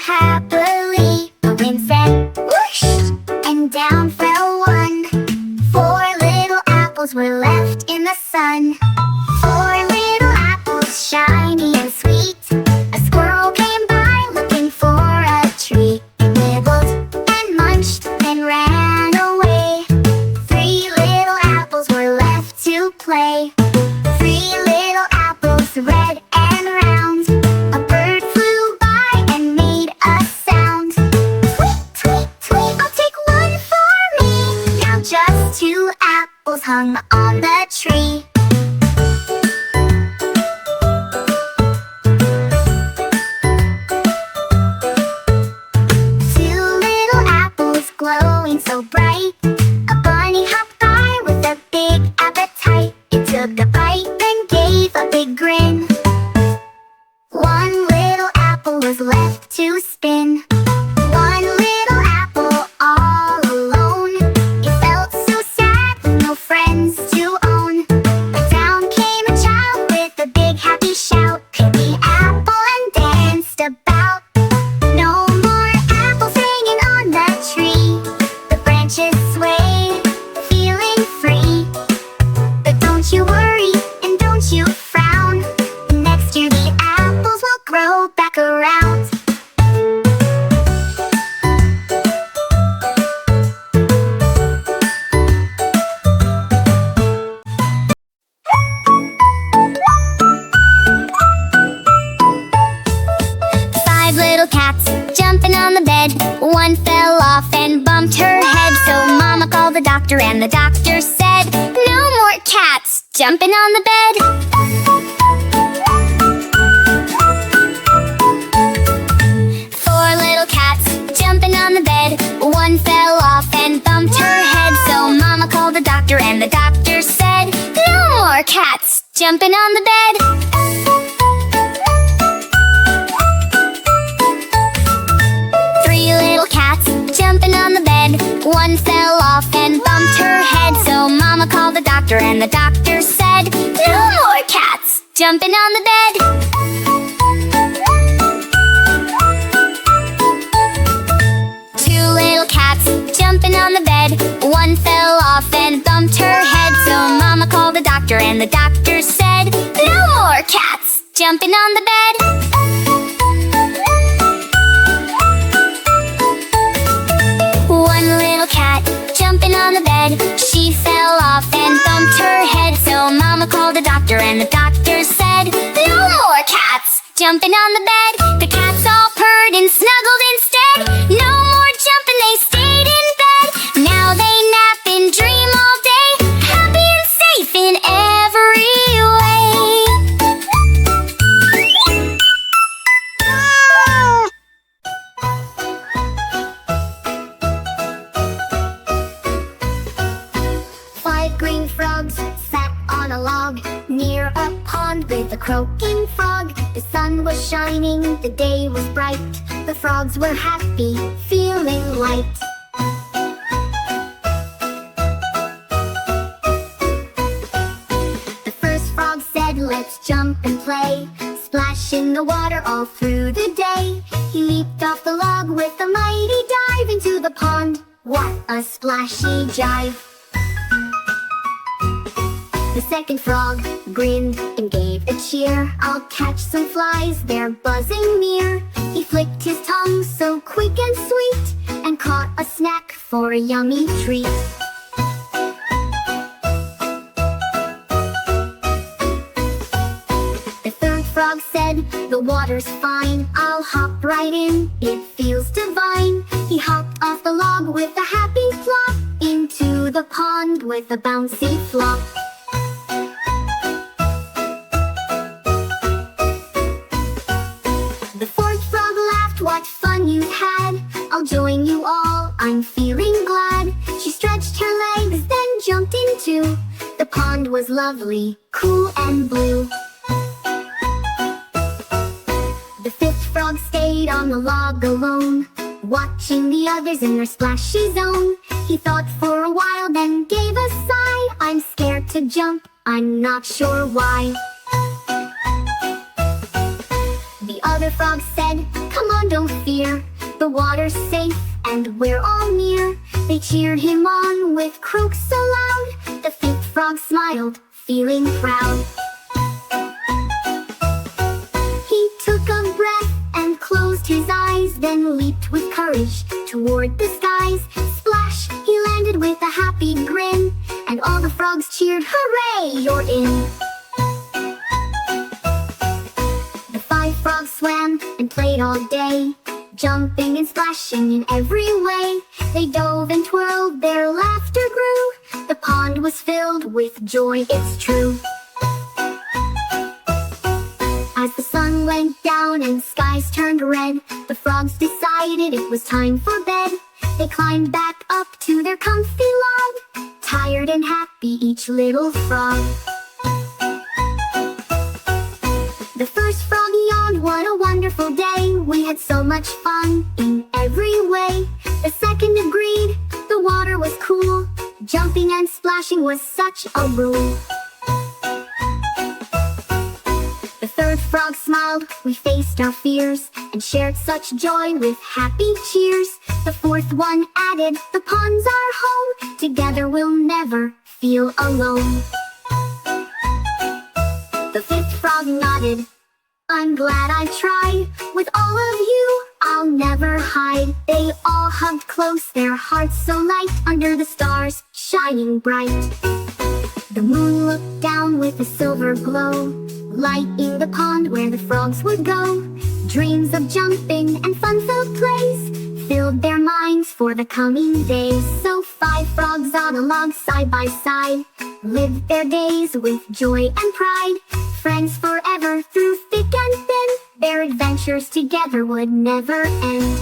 happily. A wind said whoosh, and down fell one. Four little apples were left in the sun. Four little apples, shiny and sweet. A squirrel came by looking for a treat. It nibbled and munched and ran away. Three little apples were left to play. Three little apples, red and round. A bird flew by and made a sound. Tweet, tweet, tweet, I'll take one for me. Now just two apples hung on the tree. Two little apples glowing so bright. A bunny hopped by with a big appetite. It took a bite, then gave a big grin. One little apple was left to spin. One little apple all alone. It felt so sad with no friends to own. But down came a child with a big happy shout. Picked the apple and danced about. No more apples hanging on the tree. The branches sway, feeling free. But don't you worry and don't you frown. Next year the apples will grow back around. Five little cats jumping on the bed. One fell off and bumped her head. So Mama called the doctor and the doctor said, no more cats jumping on the bed. Four little cats jumping on the bed. One fell off and bumped her head. So Mama called the doctor and the doctor said, no more cats jumping on the bed. Three little cats jumping on the bed. One fell off and bumped her head. So Mama called the doctor and the doctor said, no more cats jumping on the bed. Two little cats jumping on the bed. One fell off and bumped her head. So Mama called the doctor and the doctor said, no more cats jumping on the bed. One little cat jumping on the bed. She fell off and bumped her head. So Mama called the doctor and the doctor said, no more cats jumping on the bed. The cats all purred and snuggled instead. No more jumping, they stayed in bed. Now they nap and dream all day, happy and safe in every way. Five green frogs sat on a log near a pond with a croaking frog. The sun was shining, the day was bright. The frogs were happy, feeling light. The first frog said, let's jump and play. Splash in the water all through the day. He leaped off the log with a mighty dive into the pond. What a splashy jive! The second frog grinned and gave a cheer. I'll catch some flies, they're buzzing near. He flicked his tongue so quick and sweet and caught a snack for a yummy treat. The third frog said, the water's fine, I'll hop right in, it feels divine. He hopped off the log with a happy plop into the pond with a bouncy flop. The fourth frog laughed, what fun you had. I'll join you all, I'm feeling glad. She stretched her legs, then jumped into the pond was lovely, cool and blue. The fifth frog stayed on the log alone, watching the others in their splashy zone. He thought for a while, then gave a sigh. I'm scared to jump, I'm not sure why. The other frogs said, "Come on, don't fear, the water's safe and we're all near." They cheered him on with croaks so loud, the fifth frog smiled, feeling proud. He took a breath and closed his eyes, then leaped with courage toward the skies. Splash, he landed with a happy grin, and all the frogs cheered, "Hooray, you're in!" The five frogs swam and played all day, jumping and splashing in every way. They dove and twirled, their laughter grew. The pond was filled with joy, it's true. As the sun went down and skies turned red, the frogs decided it was time for bed. They climbed back up to their comfy log, tired and happy each little frog. The first frog yawned, "What a wonderful day, we had so much fun in every way." The second agreed, the water was cool, jumping and splashing was such a rule. The third frog smiled, "We faced our fears and shared such joy with happy cheers." The fourth one added, "The pond's our home, together we'll never feel alone." The fifth frog nodded, "I'm glad I tried, with all of you I'll never hide." They all hugged close, their hearts so light, under the stars shining bright. The moon looked down with a silver glow, lighting the pond where the frogs would go. Dreams of jumping and fun-filled plays filled their minds for the coming days. So five frogs on a log side by side lived their days with joy and pride. Friends forever through thick and thin, their adventures together would never end.